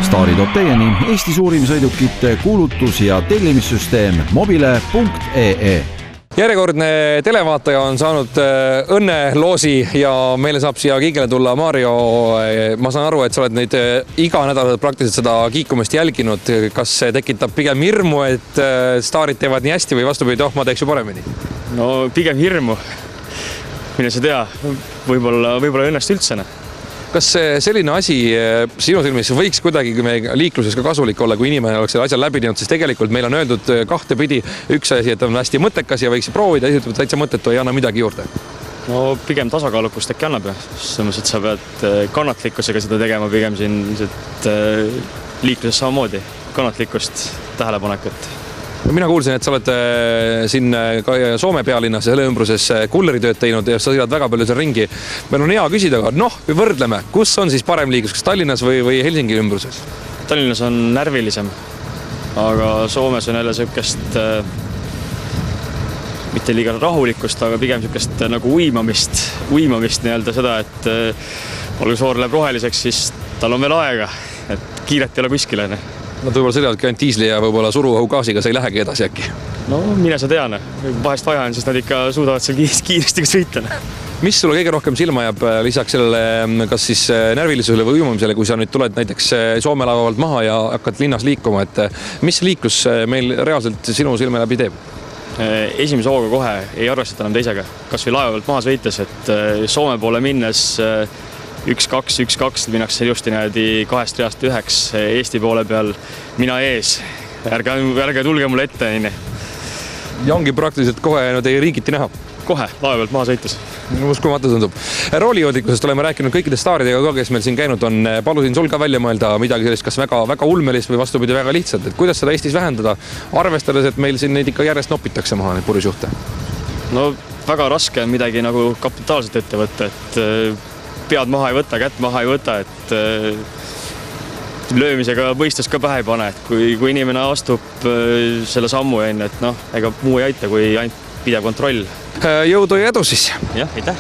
Staari toob teieni Eesti suurim sõidukite kuulutus- ja tellimissüsteem mobile.ee. Järjekordne televaataja on saanud õnneloosi ja meile saab siia kiigele tulla Mario. Ma saan aru, et sa oled nüüd iga nädal praktiliselt seda kiikumist jälginud. Kas see tekitab pigem hirmu, et staarid teevad nii hästi või vastupidi, ma teeks ju paremini? No pigem hirmu. Mine sa tea, võib-olla õnnest üldse. Kas selline asi sinu silmis võiks kuidagi liikluses ka kasulik olla, kui inimene oleks selle asja läbi teinud, sest tegelikult meil on öeldud kahtepidi üks asi, et on hästi mõttekas ja võiks proovida, esitab täitsa mõttetu, ei anna midagi juurde? No pigem tasakaalukust äkki annab ja. Selles, et sa pead kannatlikkusega seda tegema pigem siin liikluses samamoodi. Kannatlikkust, tähelepanekut. Mina kuulsin, et sa oled siin Soome pealinnas ja selle ümbruses kulleritööd teinud ja sa sõidad väga palju seal ringi. Meil on hea küsida, aga võrdleme, kus on siis parem liiklus, kas Tallinnas või Helsingi ümbruses? Tallinnas on närvilisem, aga Soomes on jälle sükest mitte liiga rahulikkust, aga pigem sükest nagu uimamist nii-öelda seda, et olgu soor läheb roheliseks, siis tal on veel aega, et kiiret ei ole kuskile. Nad võib-olla sõidavadki ainult diisli ja võib-olla suruõhugaasiga, sa ei lähegi edasi äkki? No mine sa tean, vahest vaja on, siis nad ikka suudavad seal kiiresti sõita. Mis sulle kõige rohkem silma jääb lisaks sellele, kas siis närvilisusele või uimamisele, kui sa nüüd tuled näiteks Soome laevalt maha ja hakkad linnas liikuma, et mis liiklus meil reaalselt sinu silme läbi teeb? Esimese hooga kohe ei arvestata enam teisega, kas või laeva pealt maha sõites, et Soome poole minnes 1-2 minnakse just niimoodi 2 reast 1, Eesti poole peal mina ees. Ärge tulge mulle ette. Ja ongi praktiliselt kohe teie riigiti näha? Kohe, laeva pealt maha sõites. Uskumatu tundub. Roolijoodlikkusest oleme rääkinud kõikide staaridega ka, kes meil siin käinud on. Palusin sul ka välja mõelda midagi sellist, kas väga ulmelist või vastupidi väga lihtsalt. Et kuidas seda Eestis vähendada, arvestades, et meil siin neid ikka järjest nopitakse maha neid purjusjuhte? No väga raske on midagi nagu kapitaalselt ette võtta, et pead maha ei võta, kätt maha ei võta, et löömisega mõistus ka pähe ei pane, et kui inimene astub selle sammu enne, et ega muu ei aita, kui ainult pidev kontroll. Jõudu ja edu siis! Jah, aitäh!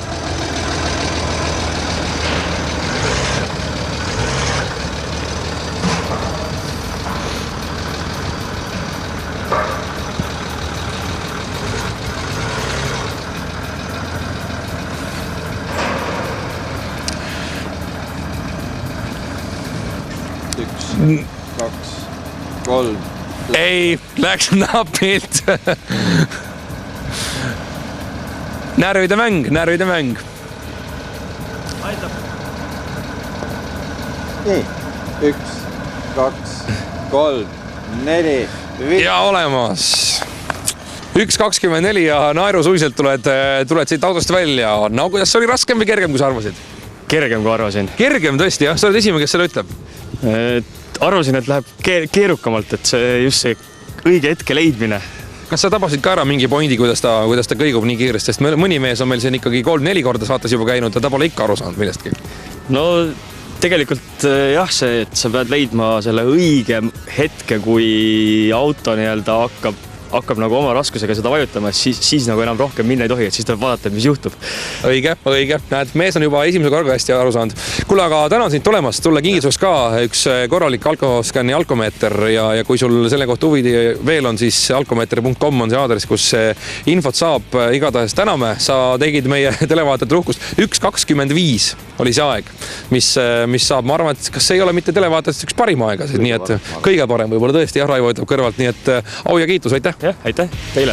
Kaks, kolm. Ei, läks napilt. Närvide mäng. Aitab. Nii, 1, 2, 3, 4, 5. Ja olemas. 1.24 ja naerusuiselt tuled siit autost välja. No kuidas see oli raskem või kergem, kui sa arvasid? Kergem, kui arvasin. Kergem tõesti, jah? Sa oled esimene, kes selle ütleb? Arvasin, et läheb keerukamalt, et see just see õige hetke leidmine. Kas sa tabasid ka ära mingi pointi, kuidas ta kõigub nii kiiresti, sest mõni mees on meil siin ikkagi 3-4 korda saates juba käinud ja ta pole ikka aru saanud millestki? No tegelikult jah, see, et sa pead leidma selle õige hetke, kui auto nii-öelda hakkab nagu oma raskusega seda vajutama, siis nagu enam rohkem minna ei tohi, et siis tuleb vaadata, mis juhtub. Õige. Näed, mees on juba esimese korraga hästi aru saanud. Kuule, aga tänan sind tulemast. Tulle kingituseks ka üks korralik alkoscanni alkomeeter ja kui sul selle kohta huvidi veel on, siis alkomeetri.com on see aadress, kus infot saab. Igatahes täname. Sa tegid meie televaatajate uhkust. 1.25 oli see aeg, mis saab. Ma arvan, et kas see ei ole mitte televaatajatest üks parim aega, nii et kõige parem võib-olla tõesti, jah, Raivo ütleb kõrvalt, nii et au ja kiitus, aitäh! Jah, aitäh teile!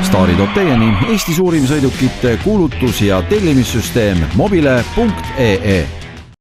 Staari toob teieni Eesti suurim sõidukite kuulutus- ja tellimissüsteem mobile.ee.